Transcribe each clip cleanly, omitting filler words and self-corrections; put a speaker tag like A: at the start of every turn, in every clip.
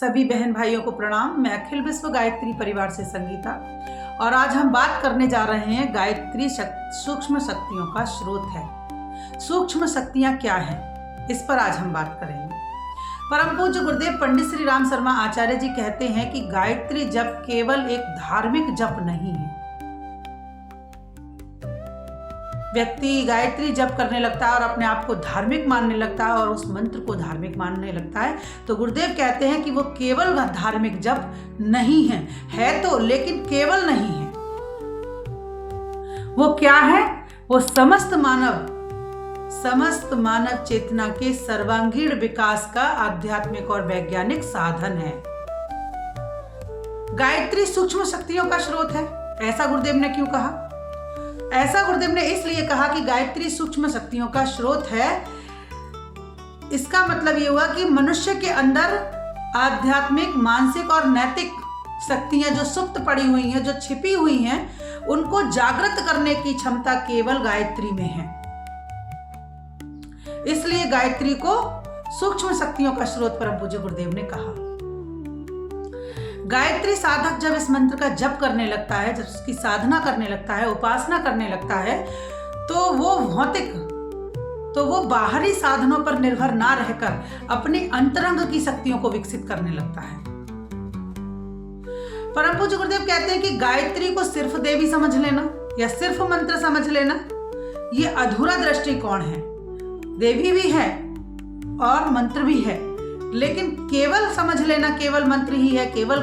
A: सभी बहन भाइयों को प्रणाम। मैं अखिल विश्व गायत्री परिवार से संगीता और आज हम बात करने जा रहे हैं गायत्री सूक्ष्म शक्तियों का स्रोत है। सूक्ष्म शक्तियां क्या हैं, इस पर आज हम बात करेंगे। परम पूज्य गुरुदेव पंडित श्री राम शर्मा आचार्य जी कहते हैं कि गायत्री जप केवल एक धार्मिक जप नहीं है। व्यक्ति गायत्री जप करने लगता है और अपने आप को धार्मिक मानने लगता है और उस मंत्र को धार्मिक मानने लगता है, तो गुरुदेव कहते हैं कि वो केवल धार्मिक जप नहीं है तो लेकिन केवल नहीं है। वो क्या है? वो समस्त मानव चेतना के सर्वांगीण विकास का आध्यात्मिक और वैज्ञानिक साधन है। गायत्री सूक्ष्म शक्तियों का स्रोत है। ऐसा गुरुदेव ने क्यों कहा? ऐसा गुरुदेव ने इसलिए कहा कि गायत्री सूक्ष्म शक्तियों का स्रोत है। इसका मतलब ये हुआ कि मनुष्य के अंदर आध्यात्मिक, मानसिक और नैतिक शक्तियां जो सुप्त पड़ी हुई हैं, जो छिपी हुई हैं, उनको जागृत करने की क्षमता केवल गायत्री में है। इसलिए गायत्री को सूक्ष्म शक्तियों का स्रोत परम पूज्य गुरुदेव ने कहा। गायत्री साधक जब इस मंत्र का जप करने लगता है, जब उसकी साधना करने लगता है, उपासना करने लगता है, तो वो बाहरी साधनों पर निर्भर ना रहकर अपनी अंतरंग की शक्तियों को विकसित करने लगता है। परम पूज्य गुरुदेव कहते हैं कि गायत्री को सिर्फ देवी समझ लेना या सिर्फ मंत्र समझ लेना, ये अधूरा दृष्टिकोण है। देवी भी है और मंत्र भी है, लेकिन केवल समझ लेना केवल मंत्र ही है, केवल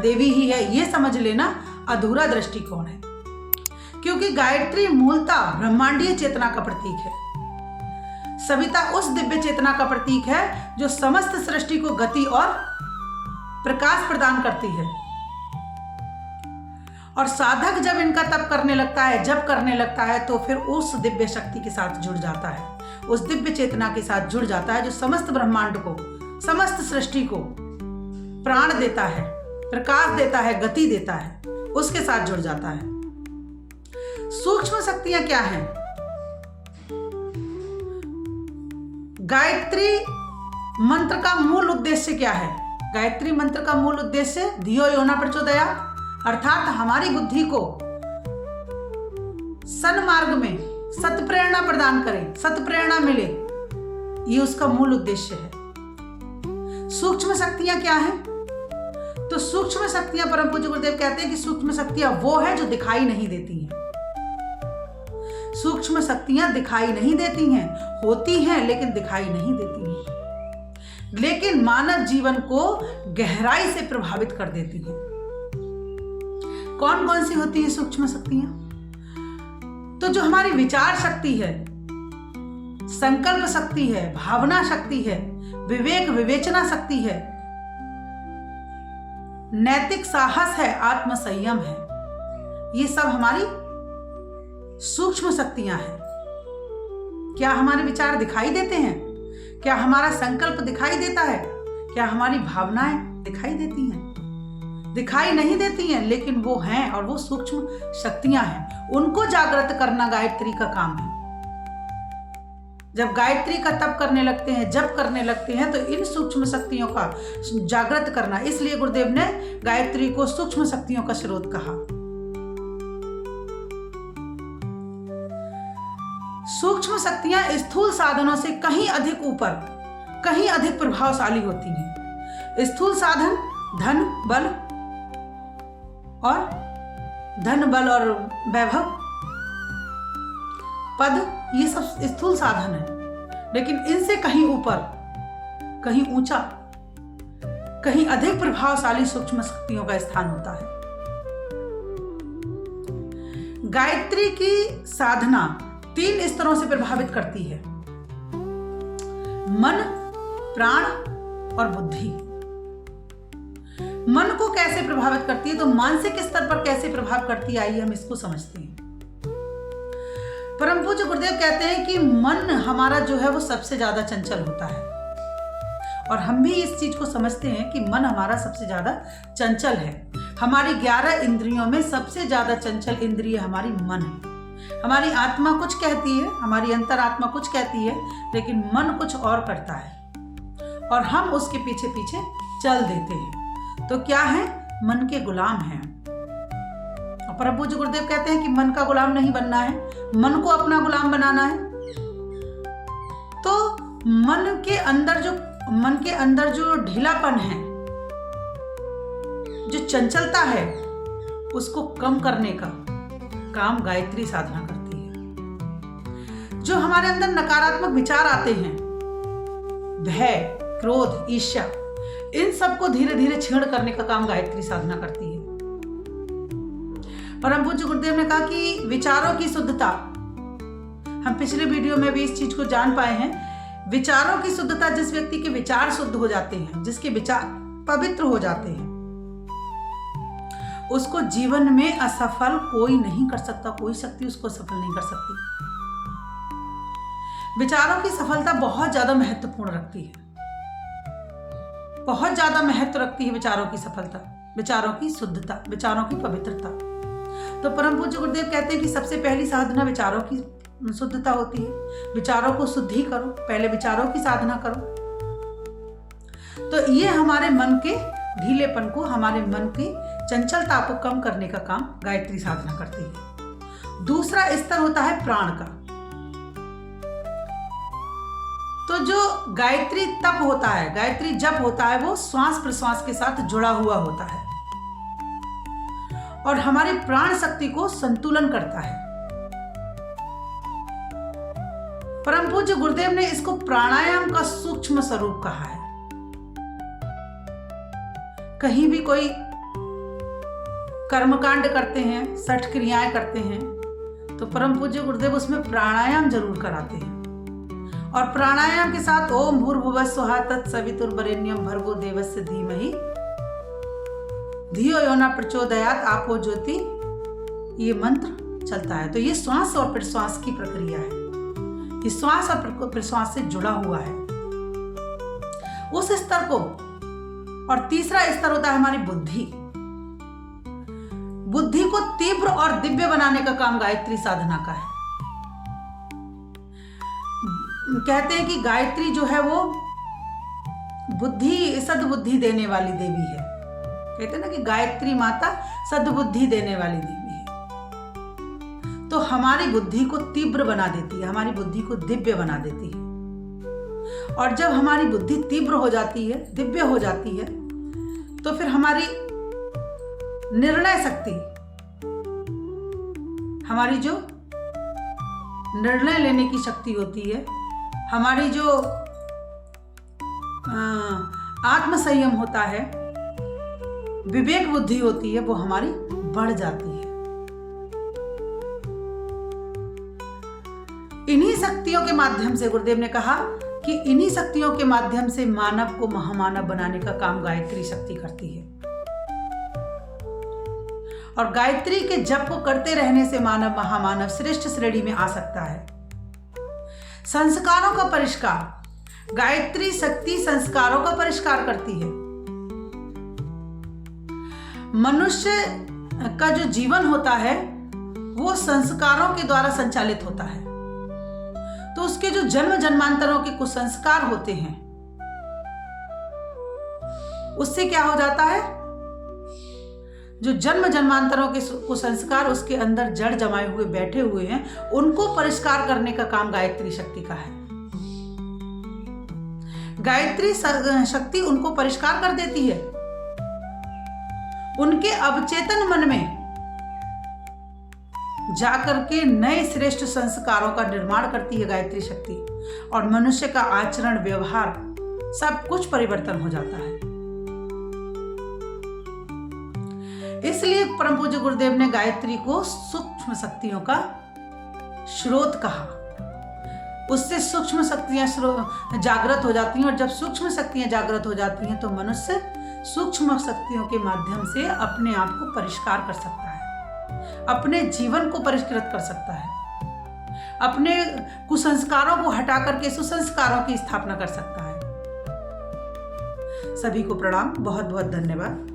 A: देवी ही है, ये समझ लेना अधूरा दृष्टिकोण है। क्योंकि गायत्री मूलतः ब्रह्मांडीय चेतना का प्रतीक है। सविता उस दिव्य चेतना का प्रतीक है जो समस्त सृष्टि को गति और प्रकाश प्रदान करती है। और साधक जब इनका तप करने लगता है, जप करने लगता है, तो फिर उस दिव्य शक्ति के साथ जुड़ जाता है, उस दिव्य चेतना के साथ जुड़ जाता है जो समस्त ब्रह्मांड को, समस्त सृष्टि को प्राण देता है, प्रकाश देता है, गति देता है, उसके साथ जुड़ जाता है। सूक्ष्म शक्तियां क्या हैं? गायत्री मंत्र का मूल उद्देश्य क्या है? गायत्री मंत्र का मूल उद्देश्य धियो यो न प्रचोदयात्, अर्थात हमारी बुद्धि को सन्मार्ग में सत प्रेरणा प्रदान करें, सत प्रेरणा मिले, ये उसका मूल उद्देश्य है। सूक्ष्म शक्तियां क्या हैं? तो सूक्ष्म शक्तियां परम पूज्य गुरुदेव कहते हैं कि सूक्ष्म शक्तियां वो है जो दिखाई नहीं देती हैं। सूक्ष्म शक्तियां दिखाई नहीं देती हैं, होती हैं लेकिन दिखाई नहीं देती हैं, लेकिन मानव जीवन को गहराई से प्रभावित कर देती हैं। कौन कौन सी होती है सूक्ष्म शक्तियां? तो जो हमारी विचार शक्ति है, संकल्प शक्ति है, भावना शक्ति है, विवेक विवेचना शक्ति है, नैतिक साहस है, आत्म संयम है, ये सब हमारी सूक्ष्म शक्तियां हैं। क्या हमारे विचार दिखाई देते हैं? क्या हमारा संकल्प दिखाई देता है? क्या हमारी भावनाएं दिखाई देती हैं? दिखाई नहीं देती हैं, लेकिन वो हैं और वो सूक्ष्म शक्तियां हैं। उनको जागृत करना गायत्री का काम है। जब गायत्री का तप करने लगते हैं, जप करने लगते हैं, तो इन सूक्ष्म शक्तियों का जागृत करना, इसलिए गुरुदेव ने गायत्री को सूक्ष्म शक्तियों का स्रोत कहा। सूक्ष्म शक्तियां स्थूल साधनों से कहीं अधिक ऊपर, कहीं अधिक प्रभावशाली होती हैं। स्थूल साधन धन बल और वैभव, पद, ये सब स्थूल साधन है, लेकिन इनसे कहीं ऊपर, कहीं ऊंचा, कहीं अधिक प्रभावशाली सूक्ष्म शक्तियों का स्थान होता है। गायत्री की साधना 3 स्तरों से प्रभावित करती है: मन, प्राण और बुद्धि। मन को कैसे प्रभावित करती है? तो मानसिक स्तर पर कैसे प्रभाव करती है, आइए हम इसको समझते हैं। परम पूज्य गुरुदेव कहते हैं कि मन हमारा जो है वो सबसे ज्यादा चंचल होता है, और हम भी इस चीज को समझते हैं कि मन हमारा सबसे ज्यादा चंचल है। हमारी 11 इंद्रियों में सबसे ज्यादा चंचल इंद्रिय हमारी मन है। हमारी आत्मा कुछ कहती है, हमारी अंतरात्मा कुछ कहती है, लेकिन मन कुछ और करता है और हम उसके पीछे पीछे चल देते हैं। तो क्या है? मन के गुलाम हैं। और परम पूज्य गुरुदेव कहते हैं कि मन का गुलाम नहीं बनना है, मन को अपना गुलाम बनाना है। तो मन के अंदर जो ढीलापन है, जो चंचलता है, उसको कम करने का काम गायत्री साधना करती है। जो हमारे अंदर नकारात्मक विचार आते हैं, भय, क्रोध, ईर्ष्या, इन सबको धीरे धीरे क्षीण करने का काम गायत्री साधना करती है। परम पूज्य गुरुदेव ने कहा कि विचारों की शुद्धता, हम पिछले वीडियो में भी इस चीज को जान पाए हैं। विचारों की शुद्धता, जिस व्यक्ति के विचार शुद्ध हो जाते हैं, जिसके विचार पवित्र हो जाते हैं, उसको जीवन में असफल कोई नहीं कर सकता, कोई शक्ति उसको सफल नहीं कर सकती। विचारों की सफलता बहुत ज्यादा महत्वपूर्ण रखती है, बहुत ज्यादा महत्व रखती है विचारों की सफलता, विचारों की शुद्धता, विचारों की पवित्रता। तो परम पूज्य गुरुदेव कहते हैं कि सबसे पहली साधना विचारों की शुद्धता होती है। विचारों को शुद्धि करो, पहले विचारों की साधना करो। तो ये हमारे मन के ढीलेपन को, हमारे मन की चंचलता को कम करने का काम गायत्री साधना करती है। दूसरा स्तर होता है प्राण का। तो जो गायत्री तप होता है, गायत्री जप होता है, वो श्वास प्रश्वास के साथ जुड़ा हुआ होता है और हमारी प्राण शक्ति को संतुलन करता है। परम पूज्य गुरुदेव ने इसको प्राणायाम का सूक्ष्म स्वरूप कहा है। कहीं भी कोई कर्मकांड करते हैं, 60 क्रियाएं करते हैं, तो परम पूज्य गुरुदेव उसमें प्राणायाम जरूर कराते हैं। और प्राणायाम के साथ ओम भूर्भुवः स्वः तत्सवितुर्वरेण्यं भर्गो देवस्य धीमहि धियो यो न प्रचोदयात् आपो ज्योति, ये मंत्र चलता है। तो ये श्वास और प्रश्वास की प्रक्रिया है, ये श्वास और प्रश्वास से जुड़ा हुआ है उस स्तर को। और तीसरा स्तर होता है हमारी बुद्धि। बुद्धि को तीव्र और दिव्य बनाने का काम गायत्री साधना का है। कहते हैं कि गायत्री जो है वो बुद्धि, सद्बुद्धि देने वाली देवी है। कहते हैं ना कि गायत्री माता सद्बुद्धि देने वाली देवी है। तो हमारी बुद्धि को तीव्र बना देती है, हमारी बुद्धि को दिव्य बना देती है। और जब हमारी बुद्धि तीव्र हो जाती है, दिव्य हो जाती है, तो फिर हमारी निर्णय शक्ति, हमारी जो निर्णय लेने की शक्ति होती है, हमारी जो आत्मसंयम होता है, विवेक बुद्धि होती है, वो हमारी बढ़ जाती है। इन्हीं शक्तियों के माध्यम से गुरुदेव ने कहा कि इन्हीं शक्तियों के माध्यम से मानव को महामानव बनाने का काम गायत्री शक्ति करती है। और गायत्री के जप को करते रहने से मानव महामानव श्रेष्ठ श्रेणी में आ सकता है। संस्कारों का परिष्कार, गायत्री शक्ति संस्कारों का परिष्कार करती है। मनुष्य का जो जीवन होता है वो संस्कारों के द्वारा संचालित होता है। तो उसके जो जन्म जन्मांतरों के कुछ संस्कार होते हैं, उससे क्या हो जाता है, जो जन्म जन्मांतरों के कुसंस्कार उसके अंदर जड़ जमाए हुए बैठे हुए हैं, उनको परिष्कार करने का काम गायत्री शक्ति का है। गायत्री शक्ति उनको परिष्कार कर देती है। उनके अवचेतन मन में जाकर के नए श्रेष्ठ संस्कारों का निर्माण करती है गायत्री शक्ति, और मनुष्य का आचरण, व्यवहार, सब कुछ परिवर्तन हो जाता है। इसलिए परम पूज्य गुरुदेव ने गायत्री को सूक्ष्म शक्तियों का स्रोत कहा। उससे सूक्ष्म शक्तियां जागृत हो जाती हैं, और जब सूक्ष्म शक्तियां जागृत हो जाती हैं तो मनुष्य सूक्ष्म शक्तियों के माध्यम से अपने आप को परिष्कार कर सकता है, अपने जीवन को परिष्कृत कर सकता है, अपने कुसंस्कारों को हटा करके सुसंस्कारों की स्थापना कर सकता है। सभी को प्रणाम, बहुत बहुत धन्यवाद।